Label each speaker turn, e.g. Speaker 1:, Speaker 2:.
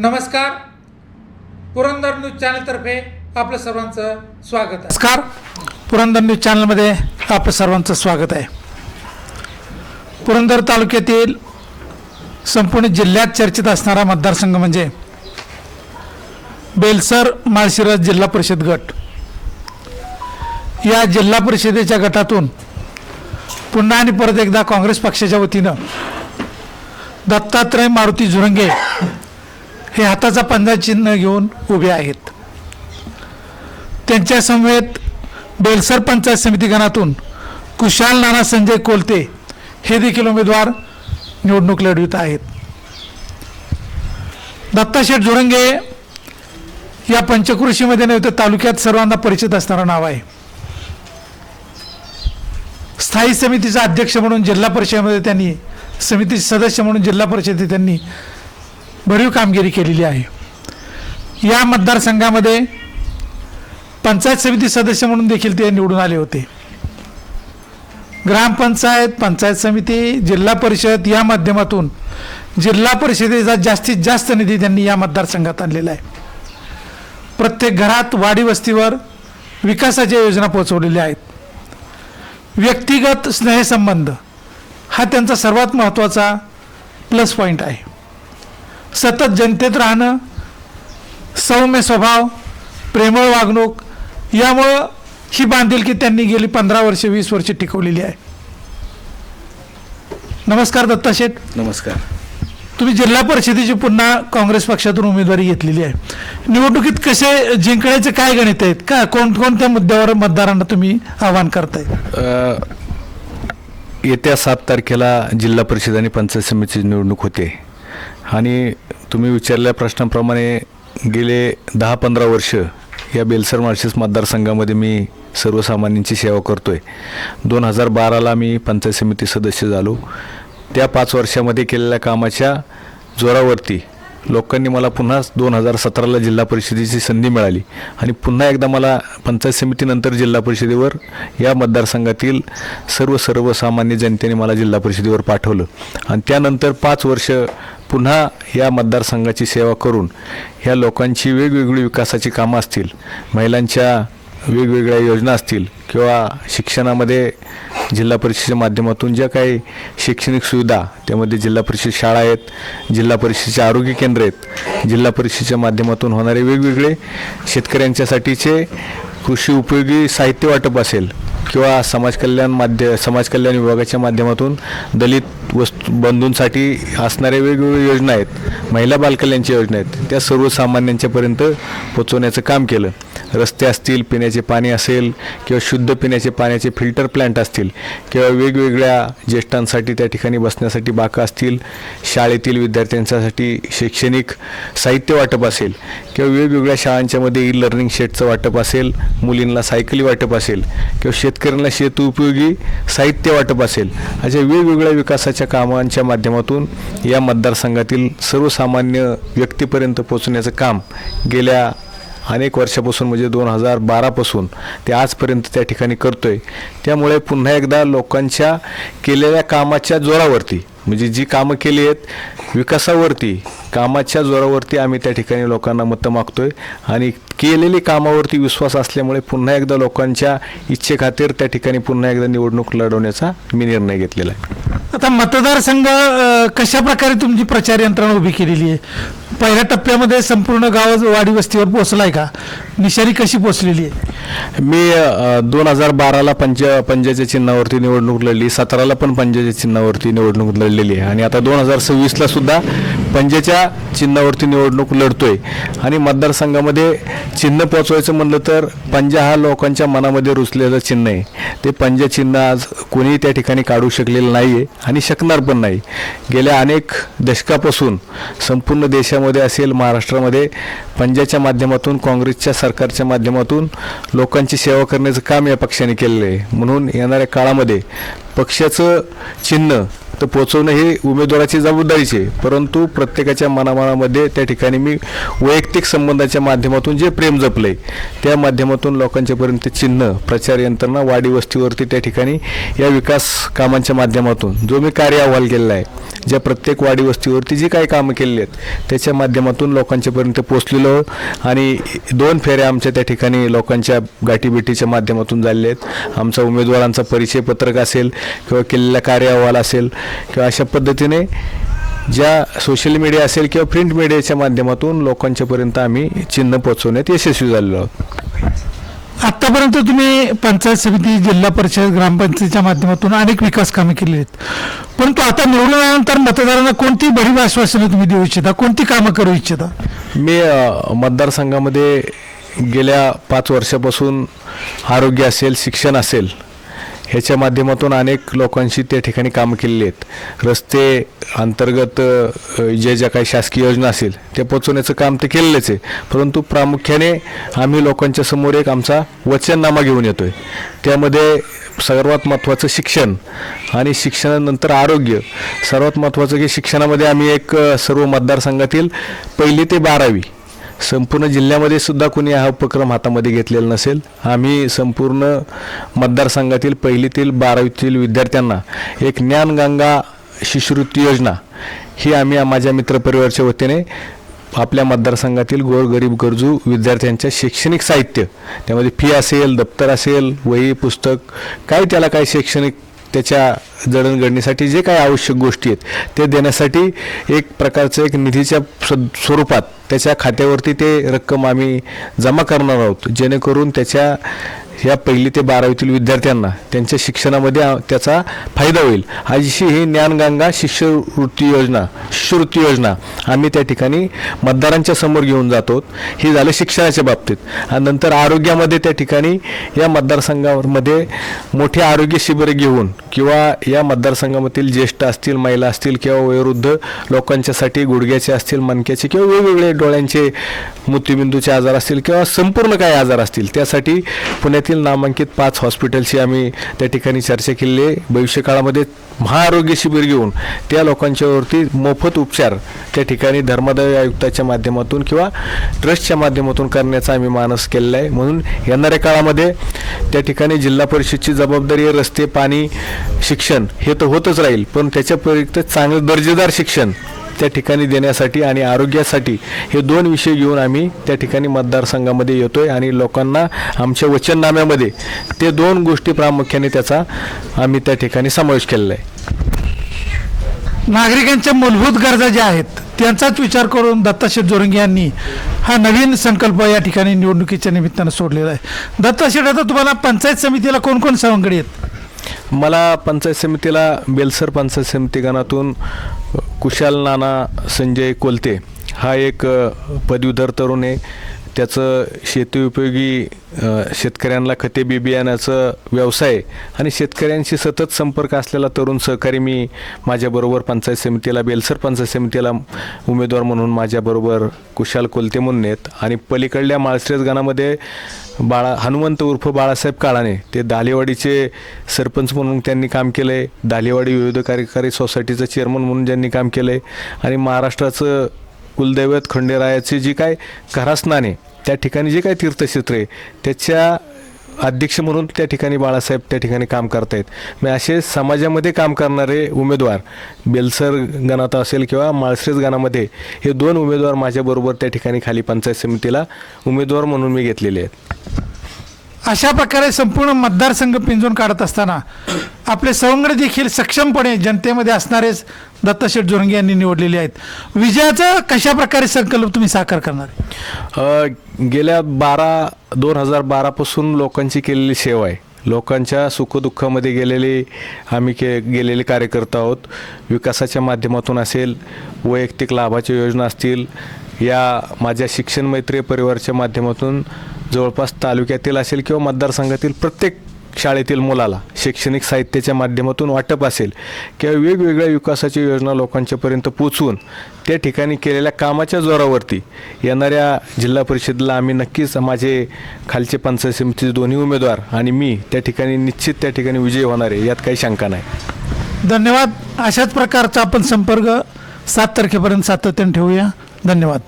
Speaker 1: नमस्कार. पुरंदर न्यूज चॅनलतर्फे आपलं सर्वांचं स्वागत आहे. नमस्कार. पुरंदर न्यूज चॅनलमध्ये आपलं सर्वांचं स्वागत आहे. पुरंदर तालुक्यातील संपूर्ण जिल्ह्यात चर्चेत असणारा मतदारसंघ म्हणजे बेलसर माळशिरस जिल्हा परिषद गट. या जिल्हा परिषदेच्या गटातून पुन्हा आणि परत एकदा काँग्रेस पक्षाच्या वतीनं दत्तात्रय मारुती झुरंगे हे हाताचा पंजा चिन्ह घेऊन उभे आहेत. त्यांच्या समवेत बेलसर पंचायत समिती गणातून कुशाल नाना संजय कोलते हे देखील उमेदवार निवडणूक लढवित आहेत. दत्ताशेठ झुरंगे या पंचक्रोशीमध्ये नव्हे तर तालुक्यात सर्वांना परिचित असणारं नाव आहे. स्थायी समितीचा अध्यक्ष म्हणून जिल्हा परिषदेमध्ये त्यांनी, समितीचे सदस्य म्हणून जिल्हा परिषदेत त्यांनी भरीव कामगिरी केलेली आहे. या मतदारसंघामध्ये पंचायत समिती सदस्य म्हणून देखील ते निवडून आले होते. ग्रामपंचायत, पंचायत समिती, जिल्हा परिषद या माध्यमातून जिल्हा परिषदेचा जास्तीत जास्त निधी त्यांनी या मतदारसंघात आणलेला आहे. प्रत्येक घरात, वाडी वस्तीवर विकासाच्या योजना पोहोचवलेल्या आहेत. व्यक्तिगत स्नेहसंबंध हा त्यांचा सर्वात महत्त्वाचा प्लस पॉईंट आहे. सतत जनतेत राहणं, सौम्य स्वभाव, प्रेमळ वागणूक यामुळं ही बांधिलकी त्यांनी गेली 15 वर्ष 20 वर्ष टिकवलेली आहे. नमस्कार दत्ताशेठ.
Speaker 2: नमस्कार.
Speaker 1: तुम्ही जिल्हा परिषदेची पुन्हा काँग्रेस पक्षातून उमेदवारी घेतलेली आहे. निवडणुकीत कसे जिंकण्याचे काय गणित आहेत का? कोणत्या मुद्द्यावर मतदारांना तुम्ही आवाहन करताय?
Speaker 2: येत्या 7 तारखेला जिल्हा परिषद आणि पंचायत समितीची निवडणूक होते आणि तुम्ही विचारलेल्या प्रश्नाप्रमाणे गेले 10-15 वर्ष या बेलसर माळशिरस मतदारसंघामध्ये मी सर्वसामान्यांची सेवा करतो आहे. 2012ला मी पंचायत समिती सदस्य झालो. त्या 5 वर्षामध्ये केलेल्या कामाच्या जोरावरती लोकांनी मला पुन्हा 2017ला जिल्हा परिषदेची संधी मिळाली आणि पुन्हा एकदा मला पंचायत समितीनंतर जिल्हा परिषदेवर या मतदारसंघातील सर्वसामान्य जनतेने मला जिल्हा परिषदेवर पाठवलं आणि त्यानंतर 5 वर्ष पुन्हा या मतदारसंघाची सेवा करून ह्या लोकांची वेगवेगळी विकासाची कामं असतील, महिलांच्या वेगवेगळ्या योजना असतील किंवा शिक्षणामध्ये जिल्हा परिषदेच्या माध्यमातून ज्या काही शैक्षणिक सुविधा, त्यामध्ये जिल्हा परिषद शाळा आहेत, जिल्हा परिषदेचे आरोग्य केंद्र आहेत, जिल्हा परिषदेच्या माध्यमातून होणारे वेगवेगळे शेतकऱ्यांच्यासाठीचे कृषी उपयोगी साहित्य वाटप असेल किंवा समाज कल्याण विभागाच्या माध्यमातून दलित बंधूंसाठी असणाऱ्या वेगवेगळ्या योजना आहेत, महिला बालकल्याणच्या योजना आहेत, त्या सर्वसामान्यांच्यापर्यंत पोचवण्याचं काम केलं. रस्ते असतील, पिण्याचे पाणी असेल किंवा शुद्ध पिण्याचे पाण्याचे फिल्टर प्लांट असतील किंवा वेगवेगळ्या ज्येष्ठांसाठी त्या ठिकाणी बसण्यासाठी बाका असतील, शाळेतील विद्यार्थ्यांसाठी शैक्षणिक साहित्य वाटप असेल किंवा वेगवेगळ्या शाळांच्यामध्ये ई लर्निंग शेडचं वाटप असेल, मुलींना सायकली वाटप असेल किंवा शेतकऱ्यांना शेत उपयोगी साहित्य वाटप असेल, अशा वेगवेगळ्या विकासाच्या कामांच्या माध्यमातून या मतदारसंघातील सर्वसामान्य व्यक्तीपर्यंत पोहोचण्याचं काम गेल्या अनेक वर्षापासून म्हणजे 2012पासून ते आजपर्यंत त्या ठिकाणी करतोय. त्यामुळे पुन्हा एकदा लोकांच्या केलेल्या कामाच्या जोरावरती, म्हणजे जी कामं केली आहेत विकासावरती, कामाच्या जोरावरती आम्ही त्या ठिकाणी लोकांना मतं मागतोय आणि केलेली कामावरती विश्वास असल्यामुळे पुन्हा एकदा लोकांच्या इच्छेखातीर त्या ठिकाणी पुन्हा एकदा निवडणूक लढवण्याचा मी निर्णय घेतलेला आहे.
Speaker 1: आता मतदारसंघ कशा प्रकारे तुमची प्रचार यंत्रणा उभी केलेली आहे? पहिल्या टप्प्यामध्ये संपूर्ण गाव वाडी वस्तीवर पोहोचलाय का? निशाणी कशी पोहोचलेली आहे?
Speaker 2: मी 2012ला पंजाच्या चिन्हावरती निवडणूक लढली, 17ला पण पंजाच्या चिन्हावरती निवडणूक लढलेली आहे आणि आता 2026ला सुद्धा पंजाच्या चिन्हावरती निवडणूक लढतोय. आणि मतदारसंघामध्ये चिन्ह पोचवायचं म्हणलं तर पंजा हा लोकांच्या मनामध्ये रुजलेलं चिन्ह आहे. ते पंजा चिन्ह आज कोणीही त्या ठिकाणी काढू शकलेलं नाही आहे आणि शकणार पण नाही. गेल्या अनेक दशकापासून संपूर्ण देशामध्ये असेल, महाराष्ट्रामध्ये पंजाच्या माध्यमातून, काँग्रेसच्या सरकारच्या माध्यमातून लोकांची सेवा करण्याचं काम या पक्षाने केलेलं आहे. म्हणून येणाऱ्या काळामध्ये पक्षाचं चिन्ह तर पोचवणं ही उमेदवाराची जबाबदारीची आहे, परंतु प्रत्येकाच्या मनामनामध्ये त्या ठिकाणी मी वैयक्तिक संबंधाच्या माध्यमातून जे प्रेम जपलंय त्या माध्यमातून लोकांच्यापर्यंत चिन्ह, प्रचार यंत्रणा, वाडी वस्तीवरती त्या ठिकाणी या विकास कामांच्या माध्यमातून जो मी कार्य अहवाल केलेला आहे, ज्या प्रत्येक वाडी वस्तीवरती जी काही कामं केलेली आहेत त्याच्या माध्यमातून लोकांच्यापर्यंत पोचलेलो आणि 2 फेऱ्या आमच्या त्या ठिकाणी लोकांच्या गाठीभेटीच्या माध्यमातून झालेल्या आहेत. आमचा उमेदवारांचा परिचय पत्रक असेल किंवा केलेला कार्य अहवाल असेल किंवा अशा पद्धतीने ज्या सोशल मीडिया असेल किंवा प्रिंट मीडियाच्या माध्यमातून लोकांच्यापर्यंत आम्ही चिन्ह पोहोचवण्यात यशस्वी झालेलो आहोत.
Speaker 1: आतापर्यंत तुम्ही पंचायत समिती, जिल्हा परिषद, ग्रामपंचायतीच्या माध्यमातून अनेक विकास कामे केली आहेत, परंतु आता निवडून आल्यानंतर मतदारांना कोणती भरीव आश्वासनं तुम्ही देऊ इच्छिता, कोणती कामं करू इच्छिता?
Speaker 2: मी मतदारसंघामध्ये गेल्या 5 वर्षापासून आरोग्य असेल, शिक्षण असेल ह्याच्या माध्यमातून अनेक लोकांशी त्या ठिकाणी कामं केलेली आहेत. रस्ते अंतर्गत ज्या काही शासकीय योजना असेल ते पोचवण्याचं काम ते केलेलंच आहे, परंतु प्रामुख्याने आम्ही लोकांच्या समोर एक आमचा वचननामा घेऊन येतो आहे. त्यामध्ये सर्वात महत्त्वाचं शिक्षण आणि शिक्षणानंतर आरोग्य. सर्वात महत्त्वाचं की शिक्षणामध्ये आम्ही एक सर्व मतदारसंघातील 1ली ते 12वी संपूर्ण जिल्ह्यामध्ये सुद्धा कुणी हा उपक्रम हातामध्ये घेतलेला नसेल. आम्ही संपूर्ण मतदारसंघातील 1ली ते 12वीतील विद्यार्थ्यांना एक ज्ञानगंगा शिष्यवृत्ती योजना ही आम्ही माझ्या मित्रपरिवाराच्या वतीने आपल्या मतदारसंघातील गोरगरीब गरजू विद्यार्थ्यांच्या शैक्षणिक साहित्य, त्यामध्ये फी असेल, दप्तर असेल, वही पुस्तक, काय त्याला काय शैक्षणिक त्याच्या जडणघडणीसाठी जे काही आवश्यक गोष्टी आहेत ते देण्यासाठी एक प्रकारचं एक निधीच्या स्वरूपात त्याच्या खात्यावरती ते रक्कम आम्ही जमा करणार आहोत, जेणेकरून त्याच्या ह्या 1ली ते 12वीतील विद्यार्थ्यांना त्यांच्या शिक्षणामध्ये त्याचा फायदा होईल. अशी ही ज्ञानगंगा शिष्यवृत्ती योजना आम्ही त्या ठिकाणी मतदारांच्या समोर घेऊन जातो. ही झालं शिक्षणाच्या बाबतीत. आणि नंतर आरोग्यामध्ये त्या ठिकाणी या मतदारसंघामध्ये मोठे आरोग्य शिबिरे घेऊन किंवा या मतदारसंघामधील ज्येष्ठ असतील, महिला असतील किंवा वयोवृद्ध लोकांच्यासाठी गुडघ्याचे असतील, मणक्याचे किंवा वेगवेगळे डोळ्यांचे मोतीबिंदूचे आजार असतील किंवा संपूर्ण काही आजार असतील त्यासाठी पुण्यातील नामांकित 5 हॉस्पिटलची आम्ही त्या ठिकाणी चर्चा केली आहे. भविष्यकाळामध्ये महाआरोग्य शिबिर घेऊन त्या लोकांच्यावरती मोफत उपचार त्या ठिकाणी धर्मादाय आयुक्ताच्या माध्यमातून किंवा ट्रस्टच्या माध्यमातून करण्याचा आम्ही मानस केलेला आहे. म्हणून येणाऱ्या काळामध्ये त्या ठिकाणी जिल्हा परिषदची जबाबदारी आहे. रस्ते, पाणी, शिक्षण हे तर होतच राहील, पण त्याच्या व्यतिरिक्त चांगलं दर्जेदार शिक्षण त्या ठिकाणी देण्यासाठी आणि आरोग्यासाठी हे 2 विषय घेऊन आम्ही त्या ठिकाणी मतदारसंघामध्ये येतोय आणि लोकांना आमच्या वचननाम्यामध्ये ते 2 गोष्टी प्रामुख्याने त्याचा आम्ही त्या ठिकाणी समावेश केलेला आहे.
Speaker 1: नागरिकांच्या मूलभूत गरजा ज्या आहेत त्यांचाच विचार करून दत्ताशेठ जोरंगे यांनी हा नवीन संकल्प या ठिकाणी निवडणुकीच्या निमित्तानं सोडलेला आहे. दत्ताशेठ, आता तुम्हाला पंचायत समितीला कोण कोण सवंगडी आहेत?
Speaker 2: मला पंचायत समितीला बेलसर पंचायत समिती गणातून कुशाल नाना संजय कोलते हा एक पदवीधर तरुण आहे. त्याचं शेतीउपयोगी शेतकऱ्यांना खते बी बियाण्याचं व्यवसाय आणि शेतकऱ्यांशी सतत संपर्क असलेला तरुण सहकारी मी माझ्याबरोबर पंचायत समितीला, बेलसर पंचायत समितीला उमेदवार म्हणून माझ्याबरोबर कुशाल कोलते म्हणून आहेत. आणि पलीकडल्या माळश्रेस गणामध्ये हनुमंत उर्फ बाळासाहेब काळाने, ते दालेवाडीचे सरपंच म्हणून त्यांनी काम केलं आहे. दालेवाडी विविध कार्यकारी सोसायटीचं चेअरमन म्हणून ज्यांनी काम केलं आहे आणि महाराष्ट्राचं कुलदैवत खंडेरायाचे जी काय घरास्नाने त्या ठिकाणी जे काही तीर्थक्षेत्र आहे त्याच्या अध्यक्ष म्हणून त्या ठिकाणी बाळासाहेब त्या ठिकाणी काम करतायत. मग असे समाजामध्ये काम करणारे उमेदवार बेलसर गणात असेल किंवा माळश्रेस गणामध्ये हे 2 उमेदवार माझ्याबरोबर त्या ठिकाणी खाली पंचायत समितीला उमेदवार म्हणून मी घेतलेले आहेत.
Speaker 1: अशा प्रकारे संपूर्ण मतदारसंघ पिंजून काढत असताना आपले सवंगडी देखील सक्षमपणे जनतेमध्ये असणारेच दत्ताशेठ जोरंगे यांनी निवडलेले आहेत. विजयाचा कशा प्रकारे संकल्प तुम्ही साकार करणार?
Speaker 2: गेल्या 2012 पासून लोकांची केलेली सेवा आहे. लोकांच्या सुखदुःखामध्ये गेलेले कार्यकर्ता आहोत. विकासाच्या माध्यमातून असेल, वैयक्तिक लाभाच्या योजना असतील, या माझ्या शिक्षण मैत्री परिवाराच्या माध्यमातून जवळपास तालुक्यातील असेल किंवा मतदारसंघातील प्रत्येक शाळेतील मुलाला शैक्षणिक साहित्याच्या माध्यमातून वाटप असेल किंवा वेगवेगळ्या विकासाच्या योजना लोकांच्यापर्यंत पोचवून त्या ठिकाणी केलेल्या कामाच्या जोरावरती येणाऱ्या जिल्हा परिषदेला आम्ही नक्कीच माझे खालचे पंचायत समितीचे 2 उमेदवार आणि मी त्या ठिकाणी निश्चित त्या ठिकाणी विजयी होणार आहे, यात काही शंका नाही.
Speaker 1: धन्यवाद. अशाच प्रकारचा आपण संपर्क 7 तारखेपर्यंत सातत्याने ठेवूया. धन्यवाद.